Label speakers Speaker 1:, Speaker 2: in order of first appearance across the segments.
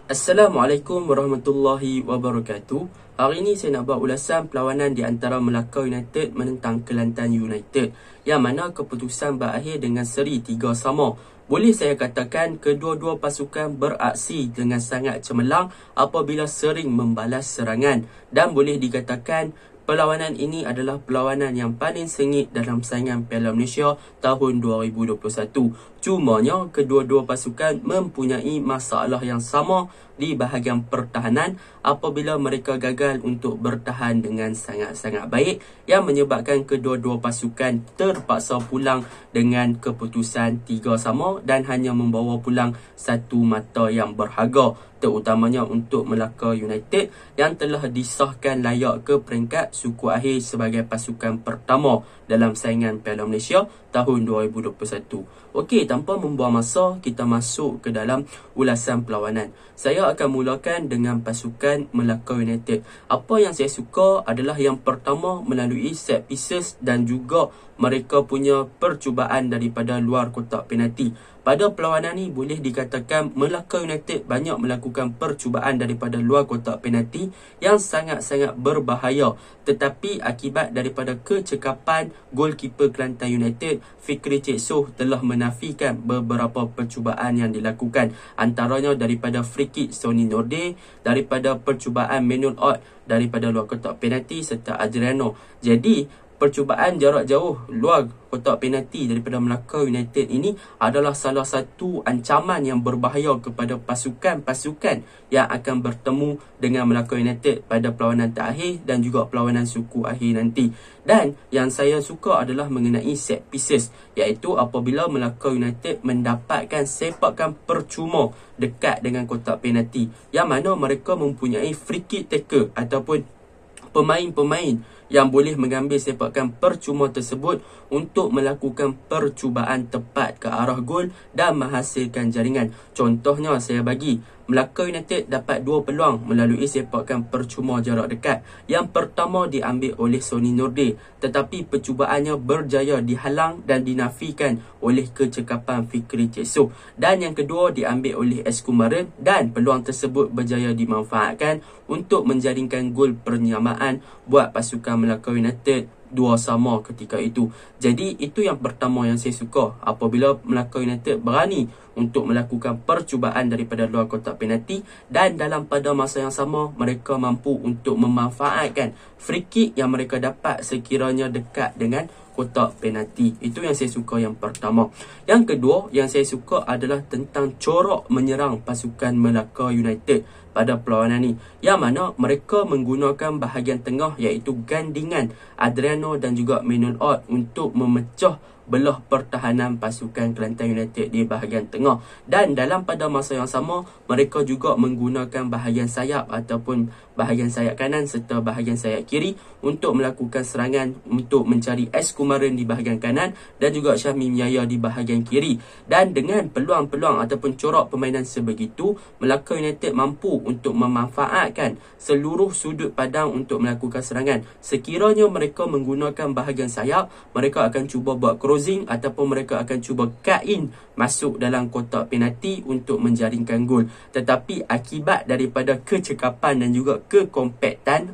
Speaker 1: Assalamualaikum warahmatullahi wabarakatuh. Hari ini saya nak buat ulasan perlawanan di antara Melaka United menentang Kelantan United, yang mana keputusan berakhir dengan seri 3-3. Boleh saya katakan kedua-dua pasukan beraksi dengan sangat cemerlang apabila sering membalas serangan, dan boleh dikatakan perlawanan ini adalah perlawanan yang paling sengit dalam saingan Piala Malaysia tahun 2021. Cumanya kedua-dua pasukan mempunyai masalah yang sama di bahagian pertahanan apabila mereka gagal untuk bertahan dengan sangat-sangat baik, yang menyebabkan kedua-dua pasukan terpaksa pulang dengan keputusan 3-3 dan hanya membawa pulang satu mata yang berharga, terutamanya untuk Melaka United yang telah disahkan layak ke peringkat suku akhir sebagai pasukan pertama dalam saingan Piala Malaysia tahun 2021. Okey, tanpa membuang masa, kita masuk ke dalam ulasan perlawanan. Saya akan mulakan dengan pasukan Melaka United. Apa yang saya suka adalah yang pertama melalui set pieces dan juga mereka punya percubaan daripada luar kotak penalti. Pada perlawanan ni boleh dikatakan Melaka United banyak melakukan percubaan daripada luar kotak penalti yang sangat-sangat berbahaya, tetapi akibat daripada kecekapan goalkeeper Kelantan United, Fikri Cik Soh, telah menafikan beberapa percubaan yang dilakukan, antaranya daripada free kick Sony Norde, daripada percubaan manual out daripada luar kotak penalti serta Adriano. Jadi percubaan jarak jauh luar kotak penalti daripada Melaka United ini adalah salah satu ancaman yang berbahaya kepada pasukan-pasukan yang akan bertemu dengan Melaka United pada perlawanan terakhir dan juga perlawanan suku akhir nanti. Dan yang saya suka adalah mengenai set pieces, iaitu apabila Melaka United mendapatkan sepakan percuma dekat dengan kotak penalti, yang mana mereka mempunyai free kick taker ataupun pemain-pemain yang boleh mengambil sepakan percuma tersebut untuk melakukan percubaan tepat ke arah gol dan menghasilkan jaringan. Contohnya saya bagi, Melaka United dapat dua peluang melalui sepakan percuma jarak dekat. Yang pertama diambil oleh Sony Norde, tetapi percubaannya berjaya dihalang dan dinafikan oleh kecekapan Fikri Cik Soh. Dan yang kedua diambil oleh Eskumaran dan peluang tersebut berjaya dimanfaatkan untuk menjaringkan gol penyamaan buat pasukan Melaka United 2-2 ketika itu. Jadi itu yang pertama yang saya suka, apabila Melaka United berani untuk melakukan percubaan daripada luar kotak penalti dan dalam pada masa yang sama mereka mampu untuk memanfaatkan free kick yang mereka dapat sekiranya dekat dengan kotak penalti. Itu yang saya suka yang pertama. Yang kedua yang saya suka adalah tentang corak menyerang pasukan Melaka United pada perlawanan ni, yang mana mereka menggunakan bahagian tengah iaitu gandingan Adriano dan juga manual out untuk memecah belah pertahanan pasukan Kelantan United di bahagian tengah, dan dalam pada masa yang sama mereka juga menggunakan bahagian sayap ataupun bahagian sayap kanan serta bahagian sayap kiri untuk melakukan serangan untuk mencari Eskumaran di bahagian kanan dan juga Syahmi Yahya di bahagian kiri. Dan dengan peluang-peluang ataupun corak permainan sebegitu, Melaka United mampu untuk memanfaatkan seluruh sudut padang untuk melakukan serangan. Sekiranya mereka menggunakan bahagian sayap, mereka akan cuba buat crossing ataupun mereka akan cuba cut in masuk dalam kotak penalti untuk menjaringkan gol. Tetapi akibat daripada kecekapan dan juga kekompaktan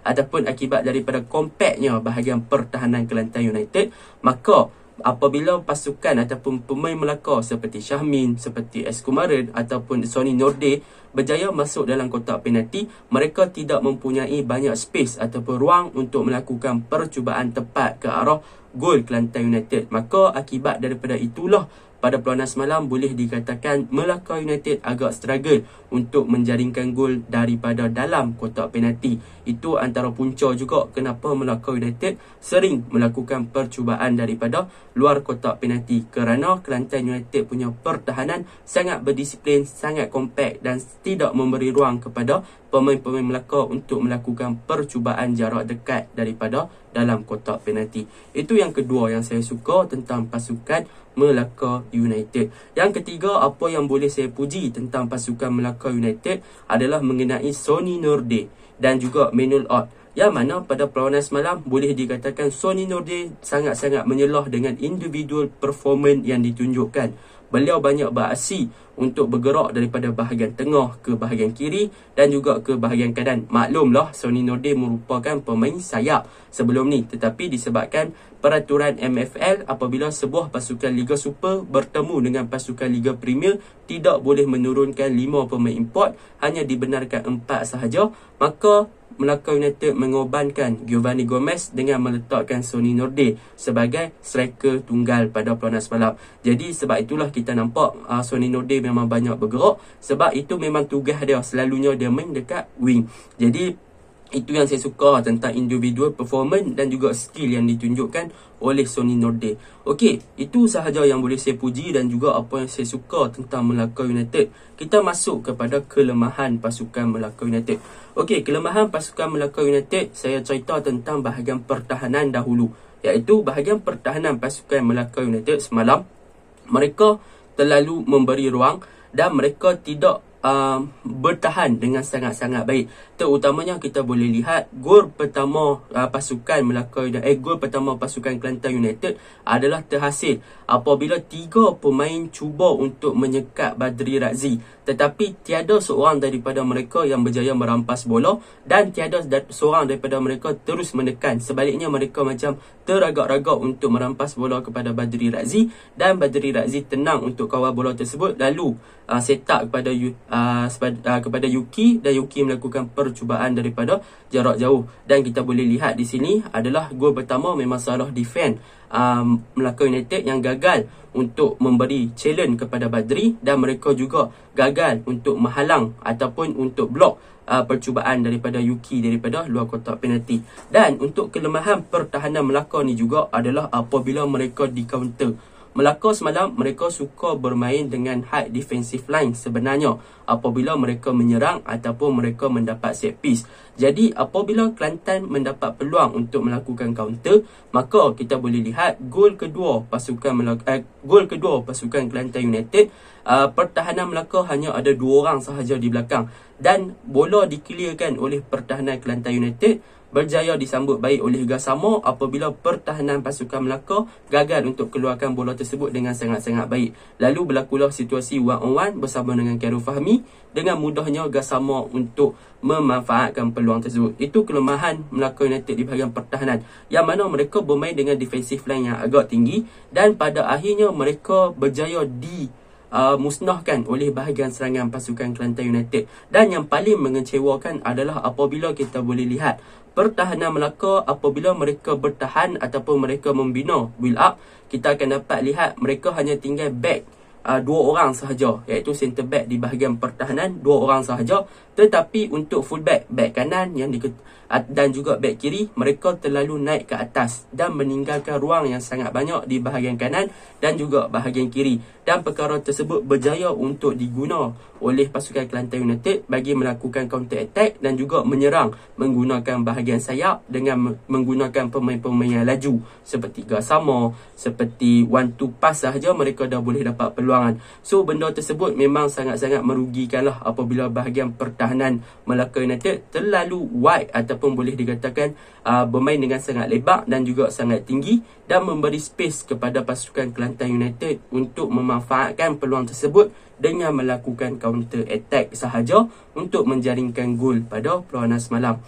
Speaker 1: ataupun akibat daripada kompaknya bahagian pertahanan Kelantan United, maka apabila pasukan ataupun pemain Melaka seperti Syahmin, seperti Eskumaran ataupun Sony Norde berjaya masuk dalam kotak penalti, mereka tidak mempunyai banyak space ataupun ruang untuk melakukan percubaan tepat ke arah gol Kelantan United. Maka akibat daripada itulah pada perlawanan semalam boleh dikatakan Melaka United agak struggle untuk menjaringkan gol daripada dalam kotak penalti. Itu antara punca juga kenapa Melaka United sering melakukan percubaan daripada luar kotak penalti, kerana Kelantan United punya pertahanan sangat berdisiplin, sangat kompak dan tidak memberi ruang kepada pemain-pemain Melaka untuk melakukan percubaan jarak dekat daripada dalam kotak penalti. Itu yang kedua yang saya suka tentang pasukan Melaka United. Yang ketiga, apa yang boleh saya puji tentang pasukan Melaka United adalah mengenai Sony Norde dan juga manual out, yang mana pada perlawanan semalam boleh dikatakan Sony Norde sangat-sangat menyelah dengan individual performance yang ditunjukkan. beliau banyak beraksi untuk bergerak daripada bahagian tengah ke bahagian kiri dan juga ke bahagian kanan. Maklumlah, Sony Nordin merupakan pemain sayap sebelum ni, tetapi disebabkan peraturan MFL, apabila sebuah pasukan Liga Super bertemu dengan pasukan Liga Premier, tidak boleh menurunkan 5 pemain import, hanya dibenarkan 4 sahaja, maka Melaka United mengorbankan Giovanni Gomez dengan meletakkan Sony Nordin sebagai striker tunggal pada peluang semalam. Jadi sebab itulah kita nampak Sony Nordin memang banyak bergerak, sebab itu memang tugas dia, selalunya dia main dekat wing. Jadi itu yang saya suka tentang individual performance dan juga skill yang ditunjukkan oleh Sony Nordin. Okey, itu sahaja yang boleh saya puji dan juga apa yang saya suka tentang Melaka United. Kita masuk kepada kelemahan pasukan Melaka United. Okey, kelemahan pasukan Melaka United, saya cerita tentang bahagian pertahanan dahulu. Iaitu bahagian pertahanan pasukan Melaka United semalam, mereka terlalu memberi ruang dan mereka tidak bertahan dengan sangat-sangat baik. Terutamanya kita boleh lihat gol pertama pasukan Melaka United, gol pertama pasukan Kelantan United adalah terhasil apabila 3 pemain cuba untuk menyekat Badri Razzi, tetapi tiada seorang daripada mereka yang berjaya merampas bola dan tiada seorang daripada mereka terus menekan. Sebaliknya mereka macam teragak-ragak untuk merampas bola kepada Badri Razzi dan Badri Razzi tenang untuk kawal bola tersebut, lalu set up kepada Yuki dan Yuki melakukan percubaan daripada jarak jauh. Dan kita boleh lihat di sini adalah gol pertama memang salah defend Melaka United yang gagal untuk memberi challenge kepada Badri, dan mereka juga gagal untuk menghalang ataupun untuk blok percubaan daripada Yuki daripada luar kotak penalti. Dan untuk kelemahan pertahanan Melaka ni juga adalah apabila mereka di counter. Melaka semalam mereka suka bermain dengan high defensive line sebenarnya apabila mereka menyerang ataupun mereka mendapat set piece. Jadi apabila Kelantan mendapat peluang untuk melakukan counter, maka kita boleh lihat gol kedua pasukan Kelantan United, pertahanan Melaka hanya ada 2 orang sahaja di belakang dan bola dikliarkan oleh pertahanan Kelantan United, berjaya disambut baik oleh Gassama apabila pertahanan pasukan Melaka gagal untuk keluarkan bola tersebut dengan sangat-sangat baik. Lalu berlakulah situasi one on one bersama dengan Khairul Fahmi, dengan mudahnya Gassama untuk memanfaatkan peluang tersebut. Itu kelemahan Melaka United di bahagian pertahanan, yang mana mereka bermain dengan defensive line yang agak tinggi dan pada akhirnya mereka berjaya musnahkan oleh bahagian serangan pasukan Kelantan United. Dan yang paling mengecewakan adalah apabila kita boleh lihat pertahanan Melaka apabila mereka bertahan ataupun mereka membina build up, kita akan dapat lihat mereka hanya tinggal back 2 orang sahaja, iaitu center back di bahagian pertahanan 2 orang sahaja, tetapi untuk full back kanan dan juga back kiri mereka terlalu naik ke atas dan meninggalkan ruang yang sangat banyak di bahagian kanan dan juga bahagian kiri, dan perkara tersebut berjaya untuk diguna oleh pasukan Kelantan United bagi melakukan counter attack dan juga menyerang menggunakan bahagian sayap dengan menggunakan pemain-pemain yang laju seperti Gassama, seperti 1-2 pass sahaja mereka dah boleh dapat peluangan. So benda tersebut memang sangat-sangat merugikanlah apabila bahagian pertahanan Melaka United terlalu wide ataupun boleh dikatakan bermain dengan sangat lebar dan juga sangat tinggi dan memberi space kepada pasukan Kelantan United untuk memanfaatkan peluang tersebut dengan melakukan counter attack sahaja untuk menjaringkan gol pada perlawanan semalam.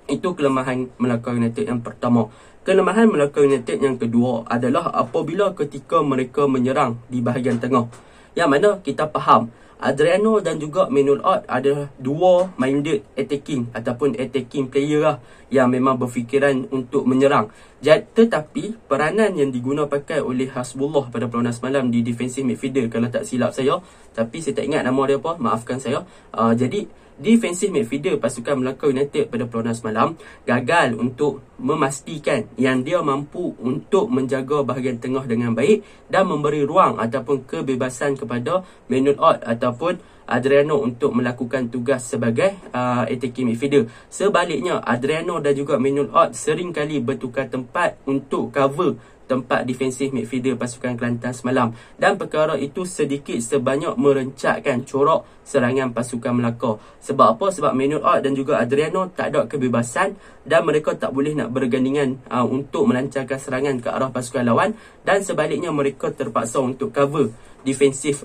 Speaker 1: Itu kelemahan Melaka United yang pertama. Kelemahan Melaka United yang kedua adalah apabila ketika mereka menyerang di bahagian tengah, yang mana kita faham Adriano dan juga Manuel Ott adalah dua minded attacking ataupun attacking player lah yang memang berfikiran untuk menyerang. Tetapi peranan yang diguna pakai oleh Hasbullah pada perlawanan semalam di defensive midfielder kalau tak silap saya, tapi saya tak ingat nama dia apa, maafkan saya. Jadi defensive midfielder pasukan Melaka United pada perlawanan semalam gagal untuk memastikan yang dia mampu untuk menjaga bahagian tengah dengan baik dan memberi ruang ataupun kebebasan kepada Manuel Ott ataupun Adriano untuk melakukan tugas sebagai attacking midfielder. Sebaliknya, Adriano dan juga Manuel Ott sering kali bertukar tempat untuk cover tempat defensif midfielder pasukan Kelantan semalam, dan perkara itu sedikit sebanyak merencatkan corak serangan pasukan Melaka. Sebab apa? Sebab Manuel Ott dan juga Adriano tak ada kebebasan dan mereka tak boleh nak bergandingan untuk melancarkan serangan ke arah pasukan lawan, dan sebaliknya mereka terpaksa untuk cover defensif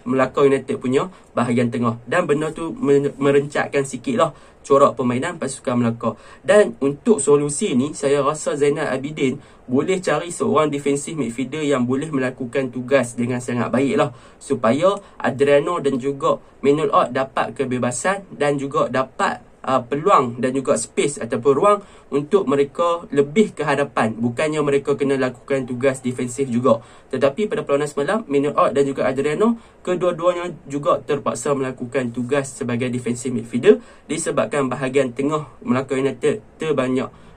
Speaker 1: Melaka United punya bahagian tengah, dan benda tu merencatkan sikit lah corak permainan pasukan Melaka. Dan untuk solusi ni, saya rasa Zainal Abidin boleh cari seorang defensif midfielder yang boleh melakukan tugas dengan sangat baik lah, supaya Adriano dan juga Manuel Ott dapat kebebasan dan juga dapat peluang dan juga space ataupun ruang untuk mereka lebih ke hadapan. Bukannya mereka kena lakukan tugas defensif juga, tetapi pada perlawanan semalam, Manuel Ott dan juga Adriano, kedua-duanya juga terpaksa melakukan tugas sebagai defensif midfielder disebabkan bahagian tengah Melaka United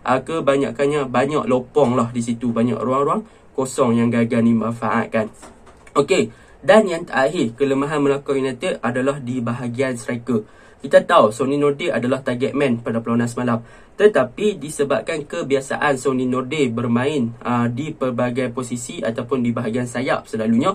Speaker 1: kebanyakannya banyak lopong lah di situ, banyak ruang-ruang kosong yang gagal dimanfaatkan. Okey, dan yang terakhir, kelemahan Melaka United adalah di bahagian striker. Kita tahu Sony Nordin adalah target man pada perlawanan semalam, tetapi disebabkan kebiasaan Sony Nordin bermain di pelbagai posisi ataupun di bahagian sayap selalunya,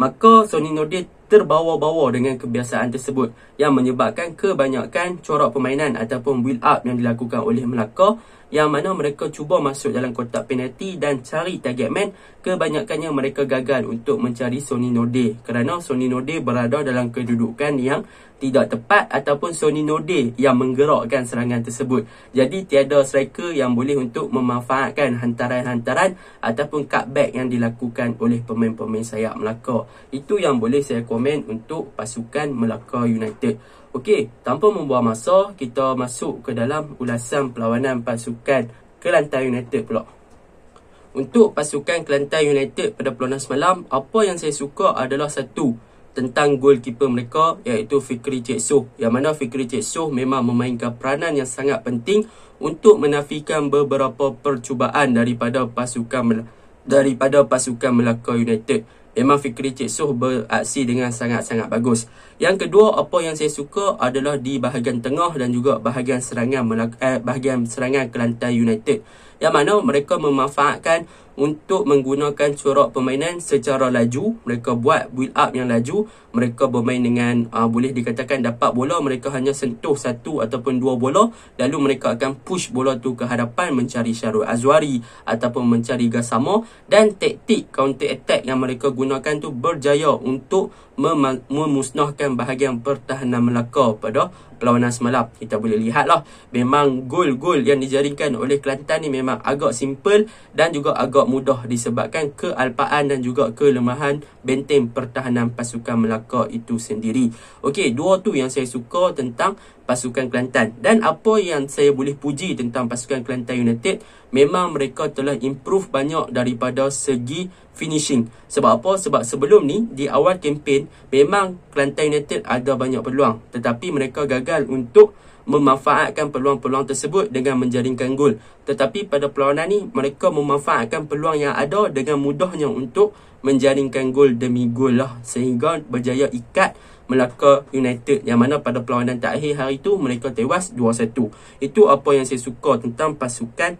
Speaker 1: maka Sony Nordin terbawa-bawa dengan kebiasaan tersebut yang menyebabkan kebanyakan corak permainan ataupun build up yang dilakukan oleh Melaka, yang mana mereka cuba masuk dalam kotak penalti dan cari target man, kebanyakannya mereka gagal untuk mencari Sony Nordin kerana Sony Nordin berada dalam kedudukan yang tidak tepat ataupun Sony Nordin yang menggerakkan serangan tersebut. Jadi tiada striker yang boleh untuk memanfaatkan hantaran-hantaran ataupun cutback yang dilakukan oleh pemain-pemain sayap Melaka. Itu yang boleh saya komen untuk pasukan Melaka United. Okey, tanpa membuang masa, kita masuk ke dalam ulasan perlawanan pasukan Kelantan United pula. Untuk pasukan Kelantan United pada perlawanan semalam, apa yang saya suka adalah satu, tentang goalkeeper mereka, iaitu Fikri Cik Soh. Yang mana Fikri Cik Soh memang memainkan peranan yang sangat penting untuk menafikan beberapa percubaan daripada pasukan Melaka United. Memang Fikri Cik Soh beraksi dengan sangat-sangat bagus. Yang kedua, apa yang saya suka adalah di bahagian tengah dan juga bahagian serangan Kelantan United, yang mana mereka memanfaatkan untuk menggunakan corak permainan secara laju. Mereka buat build up yang laju. Mereka bermain dengan boleh dikatakan dapat bola, mereka hanya sentuh satu ataupun dua bola, lalu mereka akan push bola tu ke hadapan mencari Syarul Azwari ataupun mencari Gassama, dan taktik counter attack yang mereka gunakan tu berjaya untuk memusnahkan bahagian pertahanan Melaka pada perlawanan semalam. Kita boleh lihatlah, memang gol-gol yang dijaringkan oleh Kelantan ni memang agak simple dan juga agak mudah disebabkan kealpaan dan juga kelemahan benteng pertahanan pasukan Melaka itu sendiri. Okey, dua tu yang saya suka tentang pasukan Kelantan. Dan apa yang saya boleh puji tentang pasukan Kelantan United, memang mereka telah improve banyak daripada segi finishing. Sebab apa? Sebab sebelum ni, di awal kempen, memang Kelantan United ada banyak peluang, tetapi mereka gagal untuk memanfaatkan peluang-peluang tersebut dengan menjaringkan gol. Tetapi pada perlawanan ni, mereka memanfaatkan peluang yang ada dengan mudahnya untuk menjaringkan gol demi gol lah, sehingga berjaya ikat Melaka United, yang mana pada perlawanan terakhir hari itu mereka tewas 2-1. Itu apa yang saya suka tentang pasukan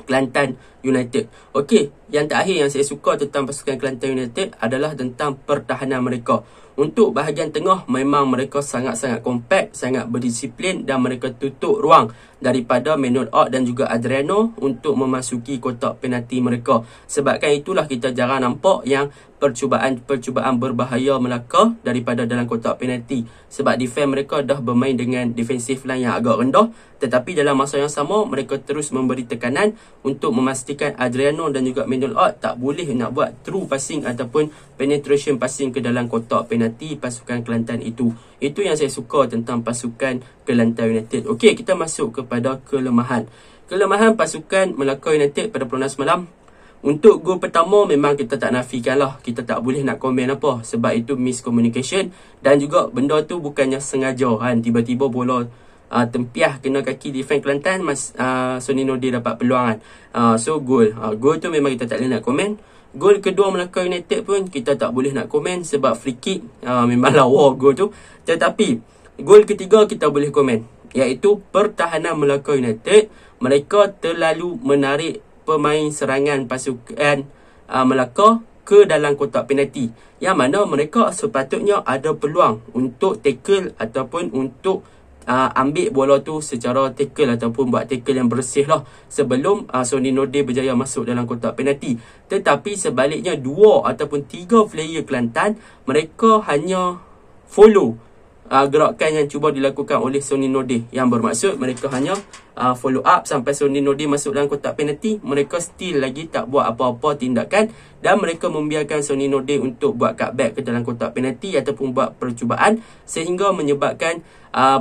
Speaker 1: Kelantan United. Okey, yang terakhir yang saya suka tentang pasukan Kelantan United adalah tentang pertahanan mereka. Untuk bahagian tengah, memang mereka sangat-sangat kompak, sangat berdisiplin, dan mereka tutup ruang daripada Manuel Ott dan juga Adriano untuk memasuki kotak penalti mereka. Sebabkan itulah kita jarang nampak yang percubaan berbahaya Melaka daripada dalam kotak penalti, sebab defense mereka dah bermain dengan defensive line yang agak rendah, tetapi dalam masa yang sama mereka terus memberi tekanan untuk memastikan Adriano dan juga Manuel Ott tak boleh nak buat true passing ataupun penetration passing ke dalam kotak penalti pasukan Kelantan itu. Itu yang saya suka tentang pasukan Kelantan United. Okey, kita masuk kepada kelemahan pasukan Melaka United pada perlawanan semalam. Untuk gol pertama, memang kita tak nafikan lah, kita tak boleh nak komen apa, sebab itu miscommunication, dan juga benda tu bukannya sengaja kan, tiba-tiba bola tempiah kena kaki defense Kelantan, Sony Nordin dapat peluang kan. So gol tu memang kita tak boleh nak komen. Gol kedua Melaka United pun kita tak boleh nak komen sebab free kick, memang lawa gol tu. Tetapi gol ketiga kita boleh komen, iaitu pertahanan Melaka United. Mereka terlalu menarik pemain serangan pasukan Melaka ke dalam kotak penalti, yang mana mereka sepatutnya ada peluang untuk tackle ataupun untuk ambil bola tu secara tackle ataupun buat tackle yang bersih lah sebelum Sony Nordin berjaya masuk dalam kotak penalti. Tetapi sebaliknya 2 ataupun 3 player Kelantan, mereka hanya follow gerakan yang cuba dilakukan oleh Sony Nordin, yang bermaksud mereka hanya follow up sampai Sony Nordin masuk dalam kotak penalti. Mereka still lagi tak buat apa-apa tindakan dan mereka membiarkan Sony Nordin untuk buat cutback ke dalam kotak penalti ataupun buat percubaan, sehingga menyebabkan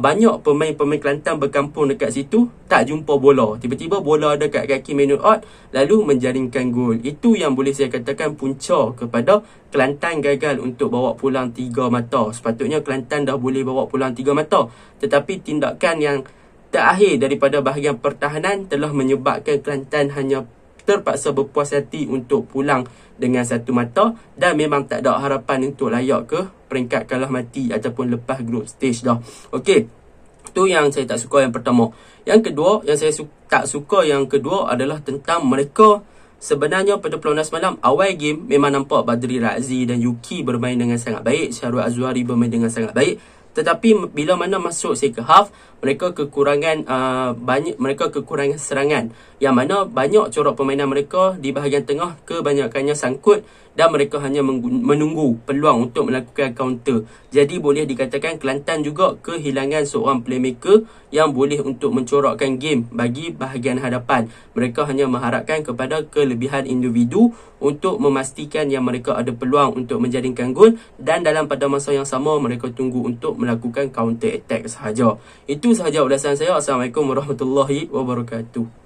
Speaker 1: banyak pemain-pemain Kelantan berkampung dekat situ, tak jumpa bola. Tiba-tiba bola ada kat kaki Manuel Ott, lalu menjaringkan gol. Itu yang boleh saya katakan punca kepada Kelantan gagal untuk bawa pulang 3 mata. Sepatutnya Kelantan dah boleh bawa pulang 3 mata, tetapi tindakan yang terakhir daripada bahagian pertahanan telah menyebabkan Kelantan hanya terpaksa berpuas hati untuk pulang dengan 1 mata, dan memang tak ada harapan untuk layak ke peringkat kalah mati ataupun lepas group stage dah. Okey, tu yang saya tak suka yang pertama. Yang kedua, yang saya tak suka yang kedua adalah tentang mereka. Sebenarnya pada perlawanan semalam, awal game memang nampak Badri Razi dan Yuki bermain dengan sangat baik, Syahrul Azwari bermain dengan sangat baik. Tetapi bila mana masuk second half, mereka kekurangan kekurangan serangan, yang mana banyak corak permainan mereka di bahagian tengah kebanyakannya sangkut dan mereka hanya menunggu peluang untuk melakukan counter. Jadi boleh dikatakan Kelantan juga kehilangan seorang playmaker yang boleh untuk mencorakkan game bagi bahagian hadapan. Mereka hanya mengharapkan kepada kelebihan individu untuk memastikan yang mereka ada peluang untuk menjadikan gol, dan dalam pada masa yang sama mereka tunggu untuk melakukan counter attack sahaja. Itu sahaja ulasan saya. Assalamualaikum warahmatullahi wabarakatuh.